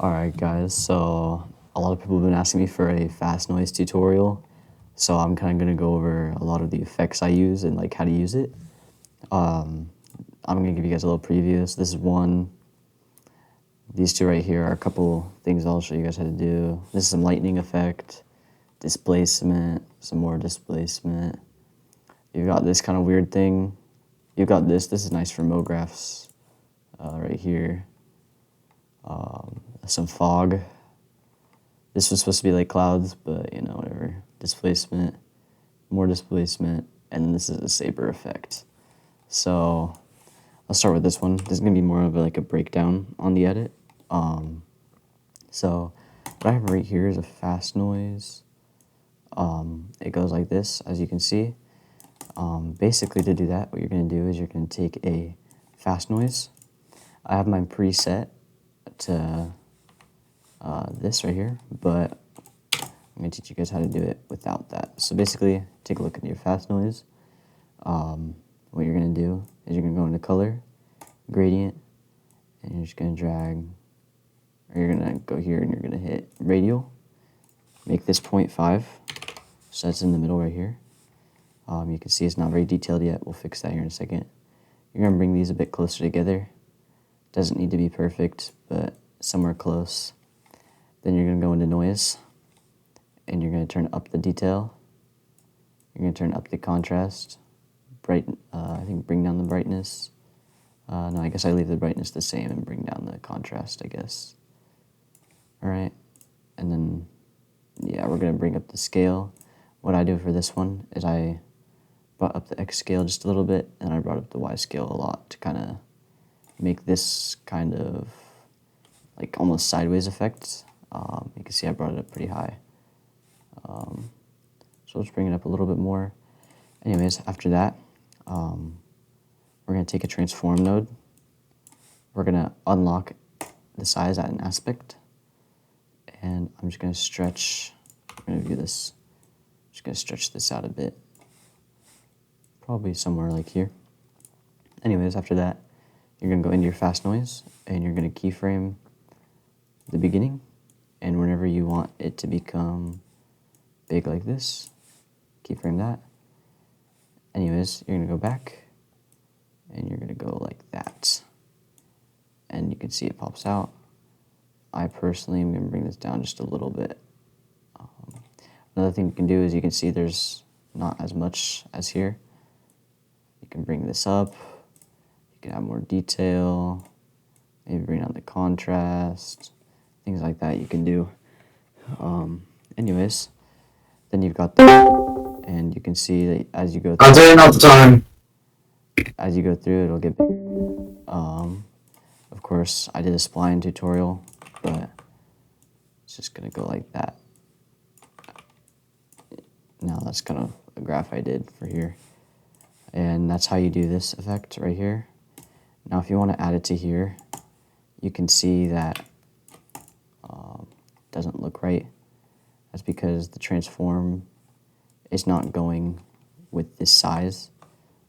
Alright guys, so a lot of people have been asking me for a fast noise tutorial, so I'm kind of going to go over a lot of the effects I use and like how to use it. I'm going to give you guys a little preview. So this is one. These two right here are a couple things I'll show you guys how to do. This is some lightning effect, displacement, some more displacement. You've got this kind of weird thing. You've got this is nice for MoGraphs right here. Some fog. This was supposed to be like clouds, but you know, whatever. Displacement, more displacement, and then this is a saber effect. So I'll start with this one. This is gonna be more of like a breakdown on the edit. So what I have right here is a fast noise. It goes like this, as you can see. Basically, to do that, what you're gonna do is you're gonna take a fast noise. I have mine preset to this right here, but I'm going to teach you guys how to do it without that. So basically, take a look at your fast noise. What you're going to do is you're going to go into color, gradient, and you're just going to drag, or you're going to go here and you're going to hit radial. Make this 0.5, so that's in the middle right here. You can see it's not very detailed yet. We'll fix that here in a second. You're going to bring these a bit closer together. Doesn't need to be perfect, but somewhere close. Then you're going to go into noise, and you're going to turn up the detail. You're going to turn up the contrast. I think bring down the brightness. No, I guess I leave the brightness the same and bring down the contrast, I guess. Alright, and then, yeah, we're going to bring up the scale. What I do for this one is I brought up the X scale just a little bit, and I brought up the Y scale a lot to kind of make this kind of like almost sideways effect. You can see I brought it up pretty high. So let's bring it up a little bit more. Anyways, after that, we're going to take a transform node. We're going to unlock the size at an aspect. And I'm just going to stretch, I'm going to view this, just going to stretch this out a bit. Probably somewhere like here. Anyways, after that, you're going to go into your fast noise, and you're going to keyframe the beginning. And whenever you want it to become big like this, keyframe that. Anyways, you're going to go back, and you're going to go like that. And you can see it pops out. I personally am going to bring this down just a little bit. Another thing you can do is you can see there's not as much as here. You can bring this up. You can add more detail. Maybe bring down the contrast. Things like that you can do. Anyways, then you've got that, and you can see that as you go through, I'll tell you another time. As you go through, it'll get bigger. Of course, I did a spline tutorial, but it's just gonna go like that. Now that's kind of a graph I did for here, and that's how you do this effect right here. Now, if you want to add it to here, you can see that doesn't look right. That's because the transform is not going with this size.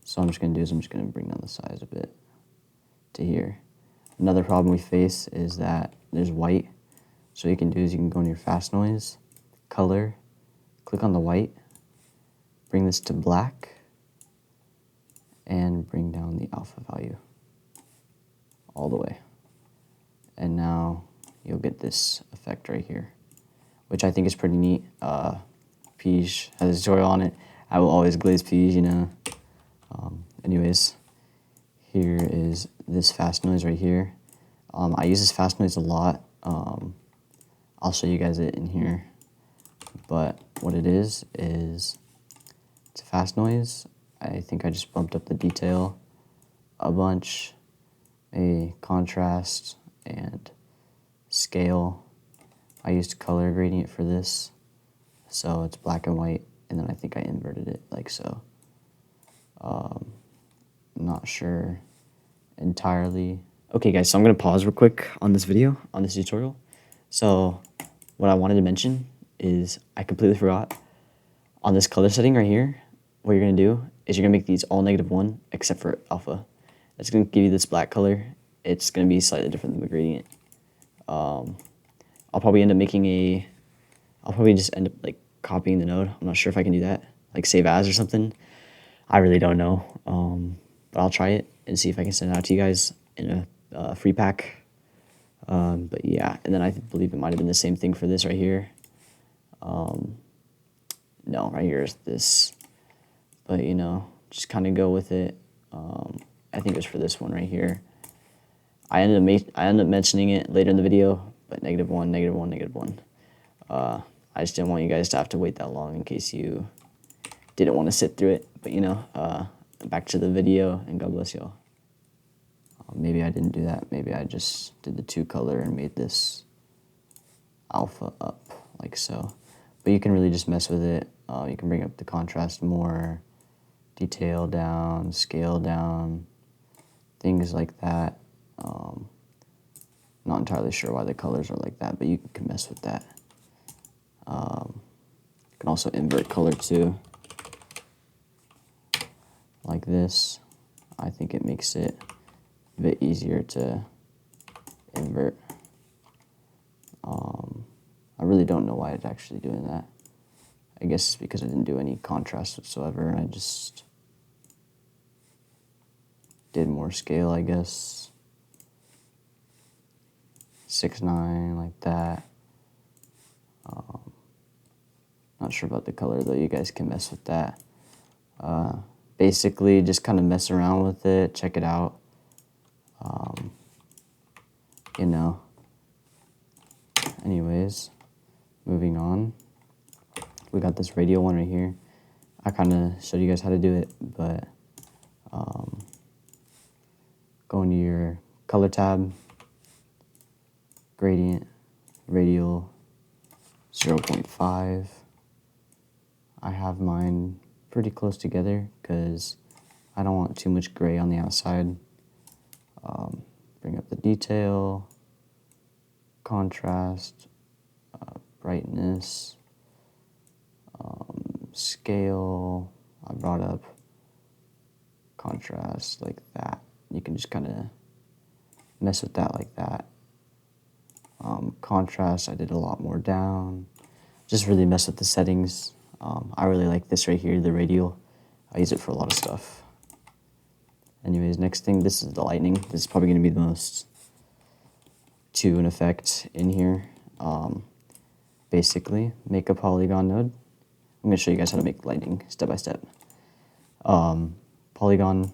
So I'm just going to do is I'm just going to bring down the size a bit to here. Another problem we face is that there's white. So what you can do is you can go in your fast noise, color, click on the white, bring this to black, and bring down the alpha value all the way. And now you'll get this effect right here, which I think is pretty neat. Peach has a tutorial on it. I will always glaze Peach, you know. Anyways, here is this fast noise right here. I use this fast noise a lot. I'll show you guys it in here. But what it is it's a fast noise. I think I just bumped up the detail a bunch, a contrast, and scale. I used color gradient for this, so it's black and white, and then I think I inverted it like so. Not sure entirely. Okay guys, so I'm going to pause real quick on this video, on this tutorial. So what I wanted to mention is I completely forgot. On this color setting right here, what you're going to do is you're going to make these all -1 except for alpha. It's going to give you this black color. It's going to be slightly different than the gradient. I'll probably end up making a, I'll probably just end up like copying the node. I'm not sure if I can do that, like save as or something. I really don't know, but I'll try it and see if I can send it out to you guys in a free pack. But yeah, and then I believe it might have been the same thing for this right here. No, right here is this, but you know, just kind of go with it. I think it was for this one right here. I ended up mentioning it later in the video, but -1, -1, -1. I just didn't want you guys to have to wait that long in case you didn't want to sit through it. But you know, back to the video, and God bless y'all. Maybe I didn't do that. Maybe I just did the 2-color and made this alpha up like so. But you can really just mess with it. You can bring up the contrast more, detail down, scale down, things like that. Not entirely sure why the colors are like that, but you can mess with that. You can also invert color too, like this. I think it makes it a bit easier to invert. I really don't know why it's actually doing that. I guess it's because I didn't do any contrast whatsoever, and I just did more scale, I guess. 6:9, like that. Not sure about the color, though. You guys can mess with that. Basically, just kind of mess around with it, check it out. You know. Anyways, moving on. We got this radial one right here. I kind of showed you guys how to do it, but go into your color tab, gradient, radial, 0.5. I have mine pretty close together because I don't want too much gray on the outside. Bring up the detail, contrast, brightness, scale. I brought up contrast like that. You can just kind of mess with that like that. Contrast, I did a lot more down. Just really mess with the settings. I really like this right here, the radial. I use it for a lot of stuff. Anyways, next thing, this is the lightning. This is probably going to be the most to an effect in here. Basically, make a polygon node. I'm going to show you guys how to make lightning step by step. Polygon,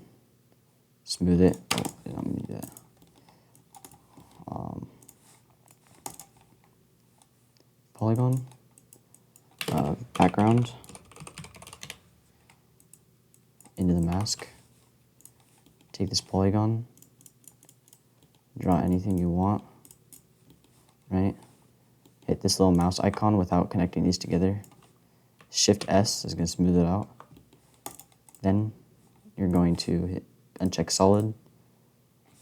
smooth it. Oh, I'm going to do that. Polygon, background, into the mask. Take this polygon, draw anything you want, right? Hit this little mouse icon without connecting these together. Shift S is going to smooth it out. Then you're going to hit uncheck solid,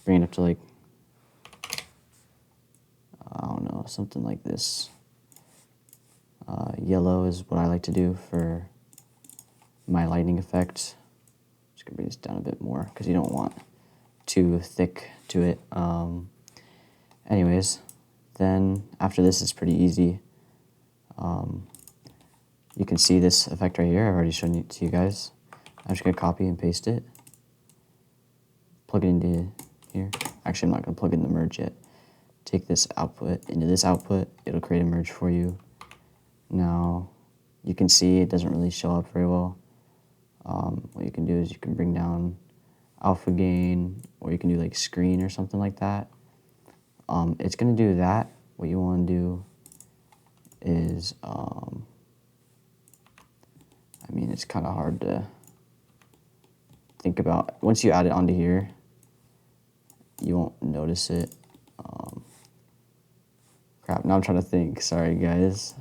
bring it up to like, I don't know, something like this. Yellow is what I like to do for my lightning effect. Just gonna bring this down a bit more because you don't want too thick to it. Anyways, then after this is pretty easy. You can see this effect right here. I've already shown it to you guys. I'm just gonna copy and paste it. Plug it into here. Actually, I'm not gonna plug in the merge yet. Take this output into this output. It'll create a merge for you. Now, you can see it doesn't really show up very well. What you can do is you can bring down alpha gain, or you can do like screen or something like that. It's going to do that. What you want to do is, I mean, it's kind of hard to think about. Once you add it onto here, you won't notice it. Crap, now I'm trying to think. Sorry, guys.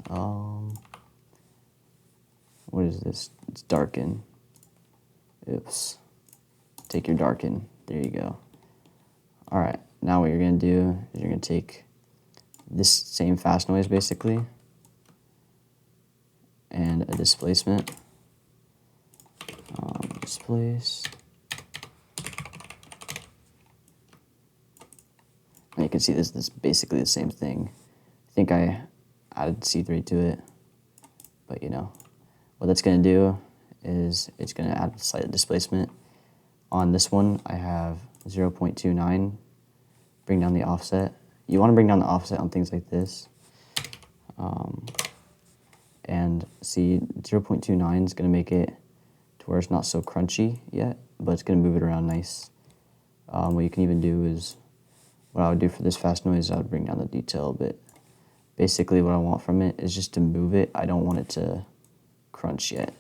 What is this? It's darken. Oops. Take your darken. There you go. All right. Now what you're going to do is you're going to take this same fast noise, basically, and a displacement. Displace. And you can see this is basically the same thing. think I added C3 to it, but you know, what that's going to do is it's going to add slight displacement. On this one, I have 0.29, bring down the offset. You want to bring down the offset on things like this. And see, 0.29 is going to make it to where it's not so crunchy yet, but it's going to move it around nice. What you can even do is, what I would do for this fast noise, I would bring down the detail a bit. Basically, what I want from it is just to move it. I don't want it to crunch yet.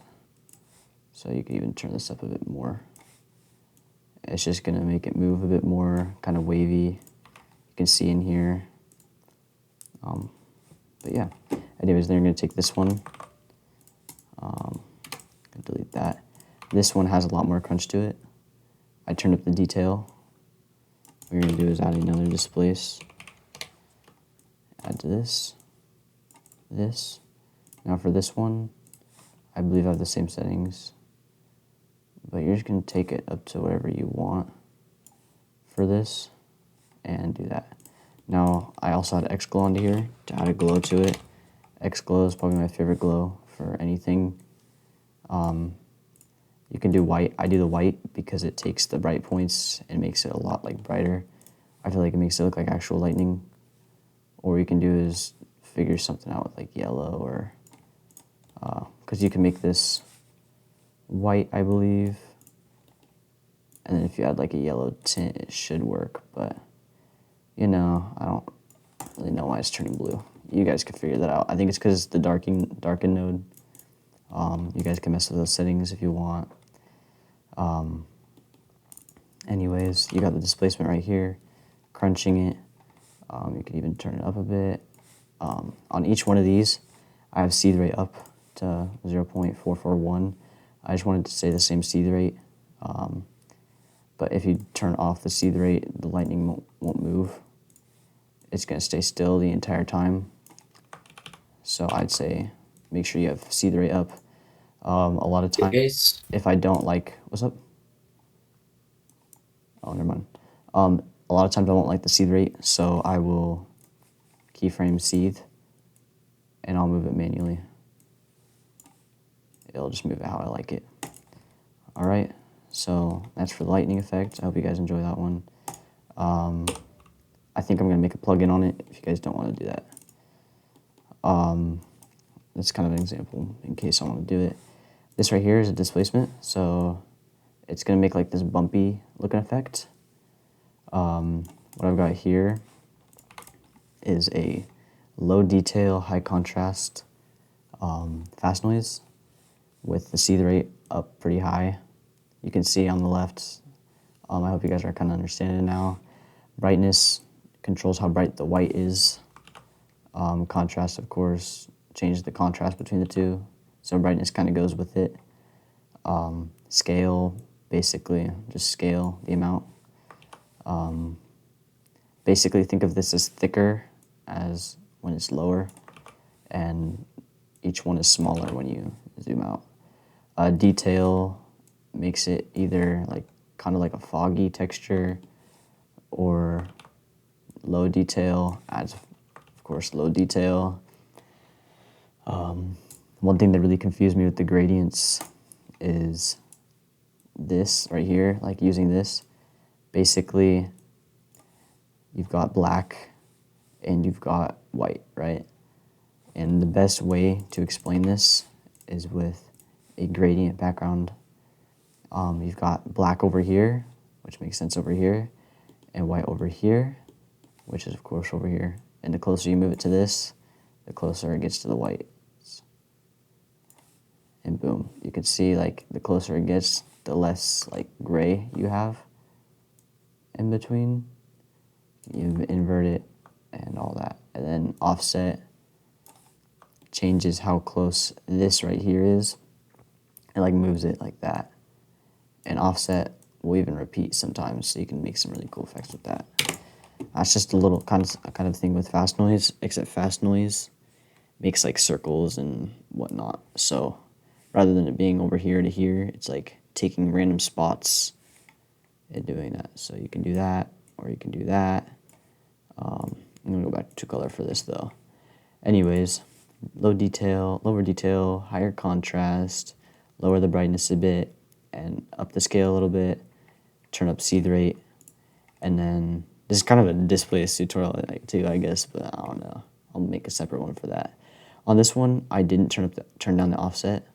So you can even turn this up a bit more. It's just going to make it move a bit more, kind of wavy. You can see in here. But yeah, anyways, then you're going to take this one. Delete that. This one has a lot more crunch to it. I turned up the detail. What you're going to do is add another displace. Add to this. This. Now for this one, I believe I have the same settings. But you're just going to take it up to whatever you want for this and do that. Now, I also had X glow onto here to add a glow to it. X glow is probably my favorite glow for anything. You can do white. I do the white because it takes the bright points and makes it a lot like brighter. I feel like it makes it look like actual lightning. Or what you can do is figure something out with like yellow or because you can make this white, I believe, and then if you add like a yellow tint, it should work. But you know, I don't really know why it's turning blue. You guys can figure that out. I think it's because the darken node. You guys can mess with those settings if you want. Anyways, you got the displacement right here, crunching it. You can even turn it up a bit. On each one of these, I have seed rate up to 0.441. I just wanted to say the same seed rate. But if you turn off the seed rate, the lightning won't move. It's going to stay still the entire time. So I'd say make sure you have seed rate up. A lot of times, if I don't like, what's up? Oh, never mind. A lot of times I won't like the seed rate, so I will keyframe seed, and I'll move it manually. It'll just move it how I like it. All right, so that's for the lightning effect. I hope you guys enjoy that one. I think I'm gonna make a plugin on it if you guys don't want to do that. That's kind of an example in case I want to do it. This right here is a displacement, so it's gonna make like this bumpy looking effect. What I've got here is a low detail, high contrast fast noise with the seed rate up pretty high. You can see on the left, I hope you guys are kind of understanding it now. Brightness controls how bright the white is. Contrast, of course, changes the contrast between the two. So brightness kind of goes with it. Scale, basically, just scale the amount. Basically, think of this as thicker as when it's lower, and each one is smaller when you zoom out. Detail makes it either like kind of like a foggy texture, or low detail adds, of course, low detail. One thing that really confused me with the gradients is this right here, like using this. Basically, you've got black and you've got white, right? And the best way to explain this is with a gradient background. You've got black over here, which makes sense over here, and white over here, which is of course over here. And the closer you move it to this, the closer it gets to the white. And boom, you can see like the closer it gets, the less like gray you have in between. You invert it and all that. And then offset changes how close this right here is. It like moves it like that. And offset will even repeat sometimes, so you can make some really cool effects with that. That's just a little kind of thing with fast noise, except fast noise makes like circles and whatnot. So rather than it being over here to here, it's like taking random spots and doing that. So you can do that, or you can do that. I'm gonna go back to color for this though. Anyways, lower detail, higher contrast, lower the brightness a bit, and up the scale a little bit, turn up seed rate, and then this is kind of a displays tutorial too, I guess, but I don't know. I'll make a separate one for that. On this one, I didn't turn down the offset.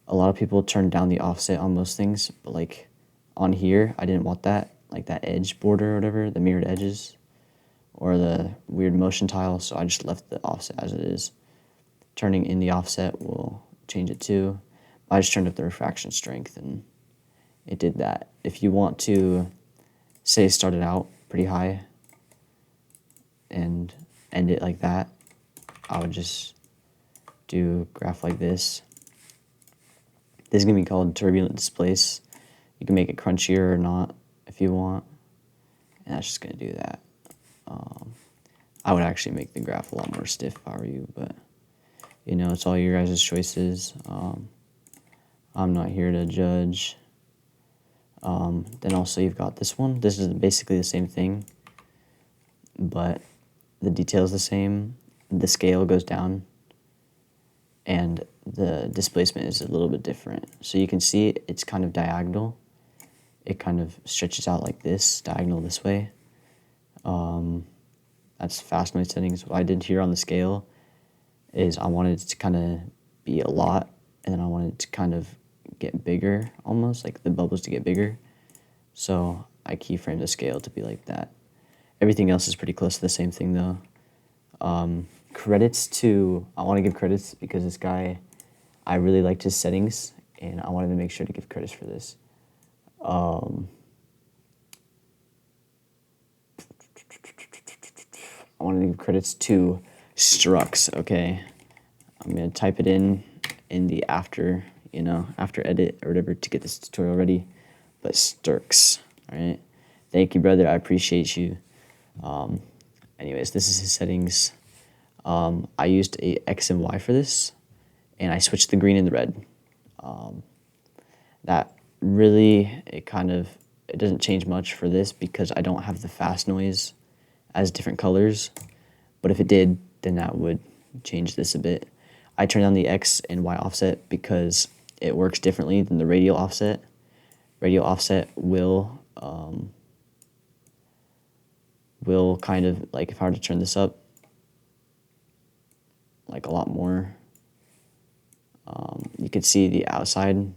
A lot of people turn down the offset on most things, but like on here, I didn't want that, like that edge border or whatever, the mirrored edges, or the weird motion tile, so I just left the offset as it is. Turning in the offset will change it too. I just turned up the refraction strength and it did that. If you want to, say, start it out pretty high and end it like that, I would just do a graph like this. This is going to be called turbulent displace. You can make it crunchier or not if you want. And that's just going to do that. I would actually make the graph a lot more stiff if I were you, but you know, it's all your guys' choices. I'm not here to judge. Then also you've got this one. This is basically the same thing, but the detail is the same. The scale goes down, and the displacement is a little bit different. So you can see it's kind of diagonal. It kind of stretches out like this, diagonal this way. That's fast noise settings. What I did here on the scale is I wanted it to kind of be a lot, and then I wanted it to kind of get bigger, almost like the bubbles to get bigger. So I keyframed the scale to be like that. Everything else is pretty close to the same thing though. Credits to, I want to give credits because this guy, I really liked his settings, and I wanted to make sure to give credits for this. I want to give credits to Strux, okay? I'm going to type it in the after edit or whatever to get this tutorial ready. But Strux, all right? Thank you, brother. I appreciate you. Anyways, this is his settings. I used a X and Y for this, and I switched the green and the red. That really, it doesn't change much for this because I don't have the fast noise as different colors, but if it did, then that would change this a bit. I turned down the X and Y offset because it works differently than the radial offset. Radial offset will kind of, like if I were to turn this up, like a lot more, you could see the outside,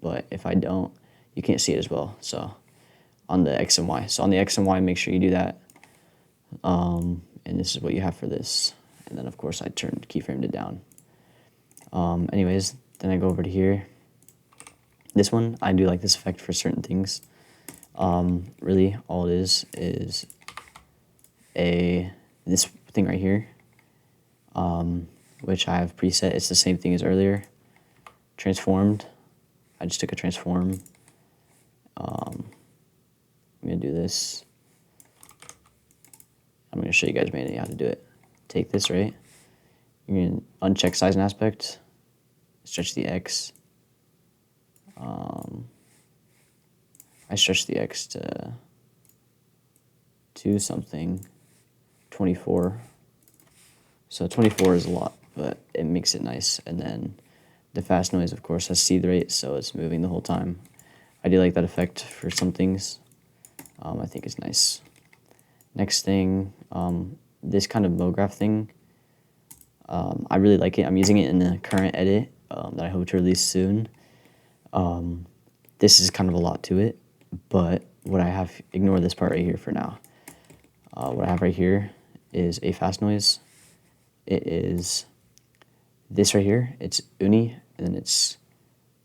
but if I don't, you can't see it as well. So on the X and Y. So on the X and Y, make sure you do that. And this is what you have for this. And then of course I keyframed it down. Anyways, then I go over to here. This one, I do like this effect for certain things. Really, all it is this thing right here, which I have preset. It's the same thing as earlier. Transformed. I just took a transform. I'm gonna do this. I'm gonna show you guys mainly how to do it. Take this, right? You're gonna uncheck size and aspect. Stretch the X. I stretched the X to something, 24. So 24 is a lot, but it makes it nice. And then the fast noise, of course, has seed rate, so it's moving the whole time. I do like that effect for some things. I think it's nice. Next thing, this kind of MoGraph thing, I really like it. I'm using it in the current edit that I hope to release soon. This is kind of a lot to it, but what I have, ignore this part right here for now. What I have right here is a fast noise. It is this right here. It's uni, and then it's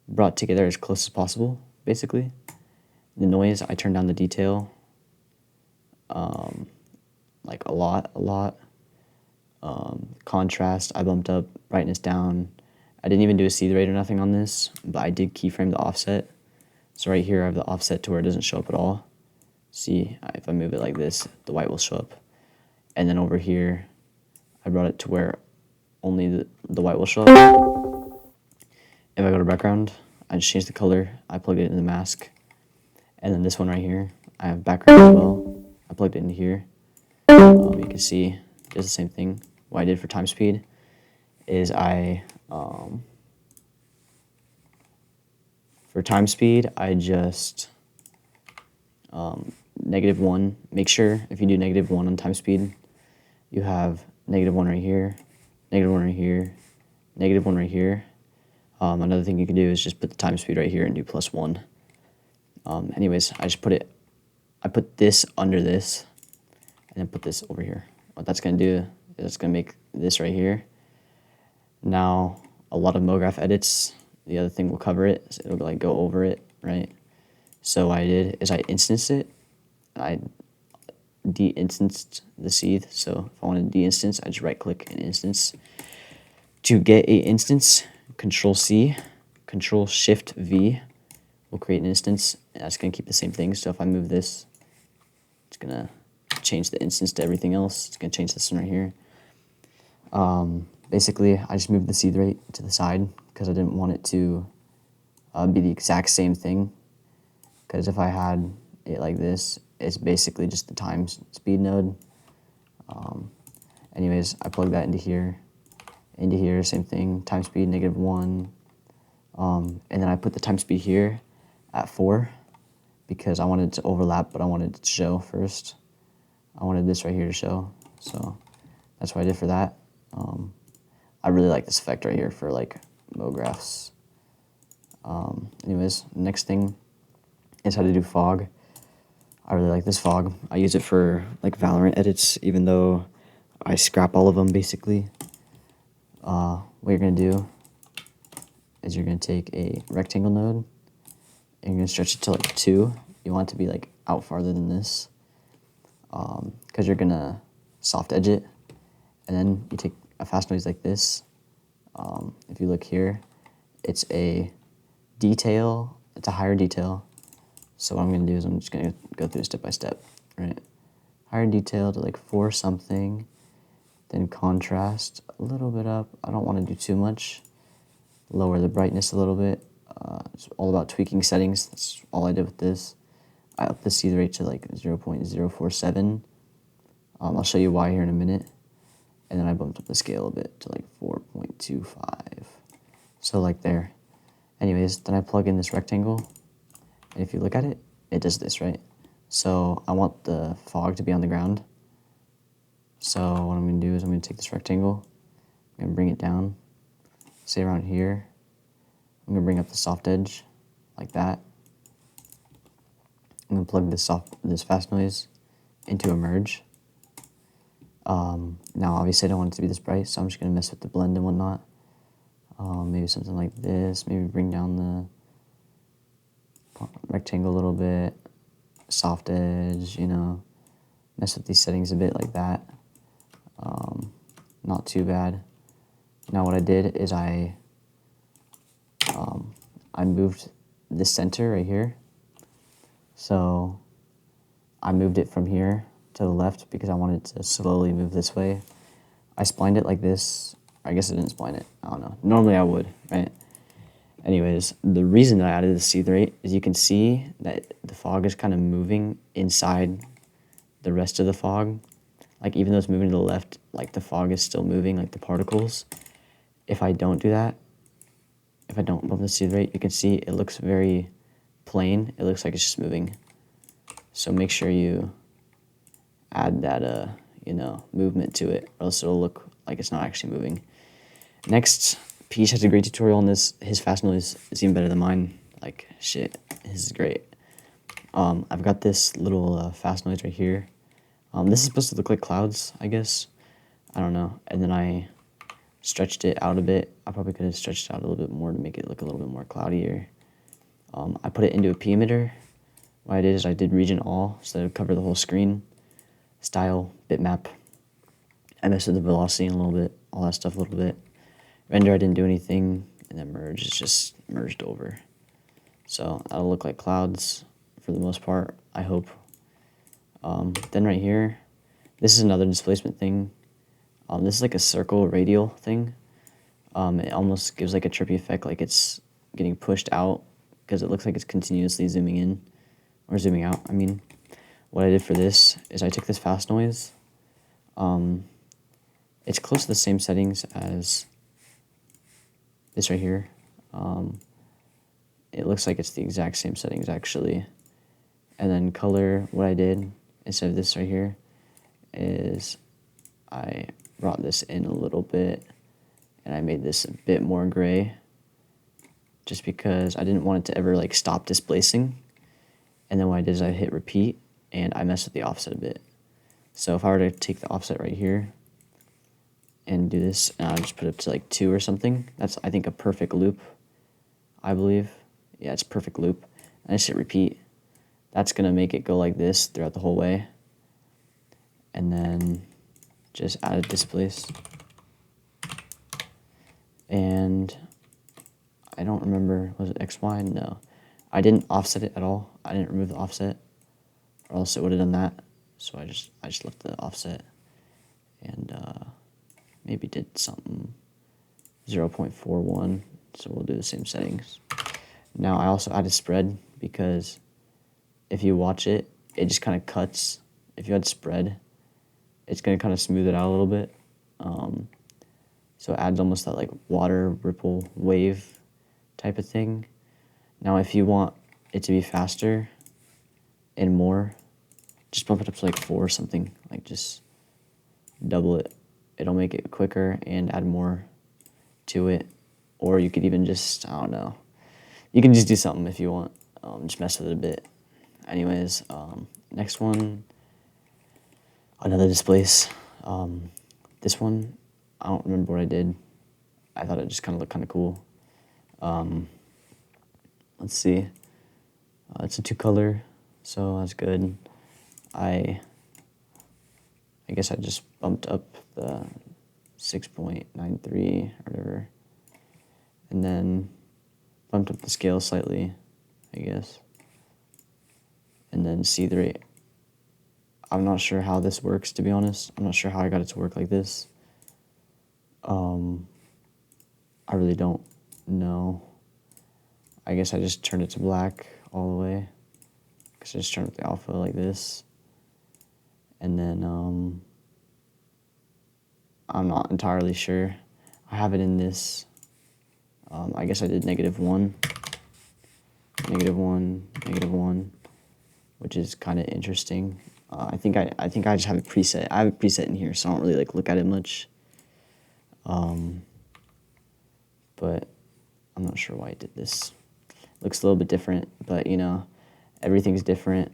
brought together as close as possible, basically. The noise, I turned down the detail, like a lot. Contrast, I bumped up, brightness down. I didn't even do a seed rate or nothing on this, but I did keyframe the offset. So right here I have the offset to where it doesn't show up at all. See, if I move it like this, the white will show up. And then over here, I brought it to where only the white will show up. If I go to background, I just change the color. I plug it in the mask. And then this one right here, I have background as well. I plugged it into here. You can see it does the same thing. what I did for time speed is for time speed, I just -1. Make sure if you do -1 on time speed, you have -1 right here, -1 right here, -1 right here. Another thing you can do is just put the time speed right here and do +1. Anyways, I put this under this, and then put this over here. What that's gonna do is it's gonna make this right here. Now, a lot of MoGraph edits, the other thing will cover it, so it'll like go over it, right? So what I did is I instanced it. I de-instanced the seed. So if I want to de-instance, I just right-click and instance. To get a instance, Control-C, Control-Shift-V will create an instance. And that's going to keep the same thing. So if I move this, it's going to change the instance to everything else. It's going to change this one right here. Basically, I just moved the seed rate to the side because I didn't want it to be the exact same thing. Because if I had it like this, it's basically just the time speed node. Anyways, I plug that into here, same thing, time speed -1. And then I put the time speed here at 4 because I wanted it to overlap, but I wanted it to show first. I wanted this right here to show, so that's what I did for that. I really like this effect right here for like MoGraphs. Anyways, next thing is how to do fog. I really like this fog. I use it for like Valorant edits, even though I scrap all of them basically. What you're gonna do is you're gonna take a rectangle node and you're gonna stretch it to like 2. You want it to be like out farther than this, because you're gonna soft edge it, and then you take a fast noise like this. If you look here, it's a detail. It's a higher detail. So what I'm going to do is I'm just going to go through step by step, right? Higher detail to like 4 something, then contrast a little bit up. I don't want to do too much. Lower the brightness a little bit. It's all about tweaking settings. That's all I did with this. I upped the seed rate to like 0.047. I'll show you why here in a minute. And then I bumped up the scale a bit to like 4.25. So like there. Anyways, then I plug in this rectangle. And if you look at it, it does this, right? So I want the fog to be on the ground. So what I'm going to do is I'm going to take this rectangle. I'm going to bring it down. Say around here. I'm going to bring up the soft edge like that. I'm going to plug this fast noise into a merge. Now obviously I don't want it to be this bright, so I'm just going to mess with the blend and whatnot. Maybe something like this. Maybe bring down the rectangle a little bit, soft edge, you know, mess with these settings a bit like that. Not too bad. Now what I did is I moved the center right here. So I moved it from here to the left because I wanted to slowly move this way. I splined it like this. I guess I didn't spline it. I don't know. Normally I would, right? Anyways, the reason that I added the seed rate is you can see that the fog is kind of moving inside the rest of the fog. Like even though it's moving to the left, like the fog is still moving, like the particles. If I don't do that, if I don't bump the seed rate, you can see it looks very plain. It looks like it's just moving. So make sure you add that, you know, movement to it, or else it'll look like it's not actually moving. Next, Peach has a great tutorial on this. His fast noise is even better than mine. Like, shit, his is great. I've got this little fast noise right here. This is supposed to look like clouds, I guess. I don't know. And then I stretched it out a bit. I probably could have stretched it out a little bit more to make it look a little bit more cloudier. I put it into a P emitter. What I did is I did region all, so that it would cover the whole screen. Style, bitmap. I messed with the velocity a little bit, all that stuff a little bit. Render, I didn't do anything, and then merge is just merged over. So that'll look like clouds for the most part, I hope. Then right here, this is another displacement thing. This is like a circle radial thing. It almost gives like a trippy effect, like it's getting pushed out, because it looks like it's continuously zooming in, or zooming out, I mean. What I did for this is I took this fast noise, It's close to the same settings as this right here. It looks like it's the exact same settings actually. And then color, what I did instead of this right here is I brought this in a little bit and I made this a bit more gray just because I didn't want it to ever like stop displacing. And then what I did is I hit repeat and I messed with the offset a bit. So if I were to take the offset right here and do this, and I'll just put it up to like 2 or something, that's I think a perfect loop, I believe. Yeah, it's a perfect loop. And I just hit repeat. That's gonna make it go like this throughout the whole way. And then just add a displace. And I don't remember, was it XY? No. I didn't offset it at all. I didn't remove the offset, or else it would have done that. So I just left the offset and maybe did something 0.41. So we'll do the same settings. Now I also added spread because if you watch it, it just kind of cuts. If you add spread, it's going to kind of smooth it out a little bit. So it adds almost that like water ripple wave type of thing. Now if you want it to be faster and more, just bump it up to like 4 or something. Like just double it. It'll make it quicker and add more to it. Or you could even just, I don't know. You can just do something if you want. Just mess with it a bit. Anyways, next one, another displace. This one, I don't remember what I did. I thought it just kind of looked kind of cool. Let's see. It's a 2 color, so that's good. I guess I just bumped up the 6.93 or whatever, and then bumped up the scale slightly, I guess, and then see the rate. I'm not sure how this works, to be honest. I'm not sure how I got it to work like this. I really don't know. I guess I just turned it to black all the way, because I just turned up the alpha like this, and then I'm not entirely sure. I have it in this. I guess I did -1, -1, -1, which is kind of interesting. I think I just have it preset. I have it preset in here, so I don't really like look at it much. But I'm not sure why I did this. Looks a little bit different, but you know, everything's different.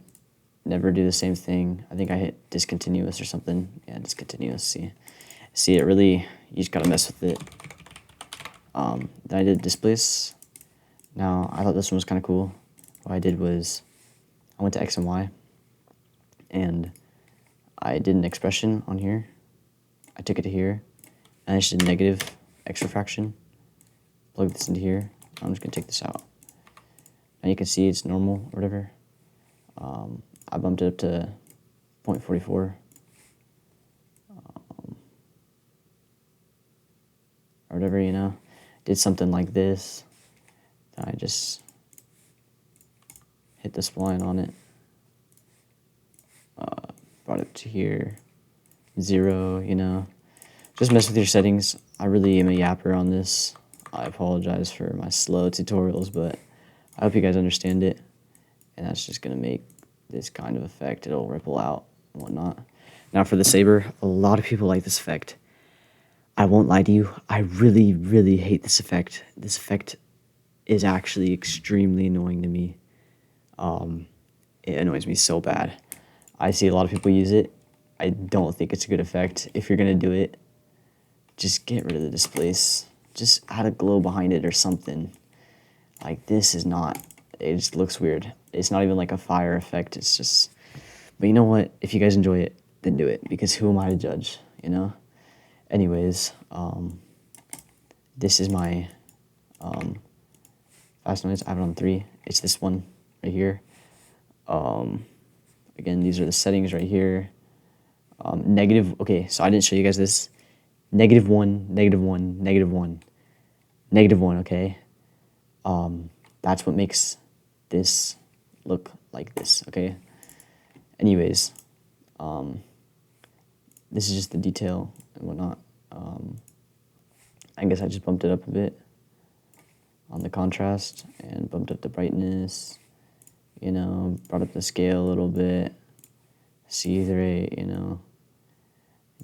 Never do the same thing. I think I hit discontinuous or something. Yeah, discontinuous. See, it really, you just gotta mess with it. Then I did displace. Now, I thought this one was kind of cool. What I did was, I went to X and Y, and I did an expression on here. I took it to here, and I just did negative X refraction. Plug this into here. I'm just gonna take this out. And you can see it's normal or whatever. I bumped it up to 0.44. Or whatever, you know. Did something like this. Then I just hit the spline on it. Brought it to here. 0, you know. Just mess with your settings. I really am a yapper on this. I apologize for my slow tutorials, but I hope you guys understand it. And that's just going to make this kind of effect. It'll ripple out and whatnot. Now for the saber, a lot of people like this effect. I won't lie to you, I really, really hate this effect. This effect is actually extremely annoying to me. It annoys me so bad. I see a lot of people use it. I don't think it's a good effect. If you're going to do it, just get rid of the displace. Just add a glow behind it or something. Like, this is not, it just looks weird. It's not even like a fire effect. It's just, but you know what? If you guys enjoy it, then do it, because who am I to judge, you know? Anyways, this is my fast noise. I have it on 3. It's this one right here. Again, these are the settings right here. Negative, okay, so I didn't show you guys this. -1, -1, -1, -1, okay? That's what makes this look like this, okay? Anyways, this is just the detail and whatnot. I guess I just bumped it up a bit on the contrast and bumped up the brightness, you know, brought up the scale a little bit, seethe rate, you know,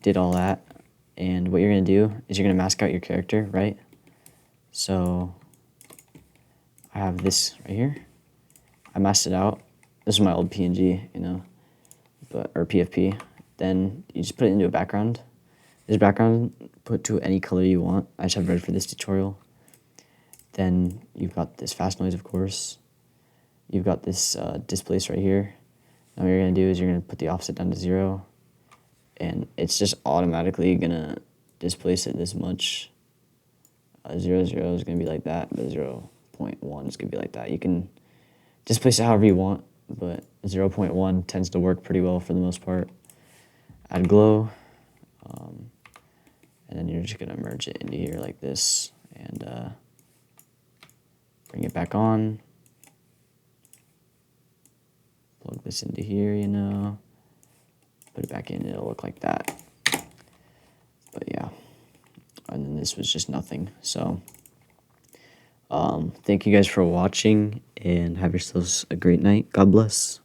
did all that. And what you're going to do is you're going to mask out your character, right? So I have this right here. I masked it out. This is my old PNG, you know, or PFP. Then you just put it into a background. This background, put to any color you want. I just have red for this tutorial. Then you've got this fast noise, of course. You've got this displace right here. Now what you're going to do is you're going to put the offset down to 0. And it's just automatically going to displace it this much. 0, 0 is going to be like that, but 0.1 is going to be like that. You can displace it however you want, but 0.1 tends to work pretty well for the most part. Add glow, and then you're just going to merge it into here like this, and bring it back on. Plug this into here, you know, put it back in, it'll look like that. But yeah, and then this was just nothing. So thank you guys for watching, and have yourselves a great night. God bless.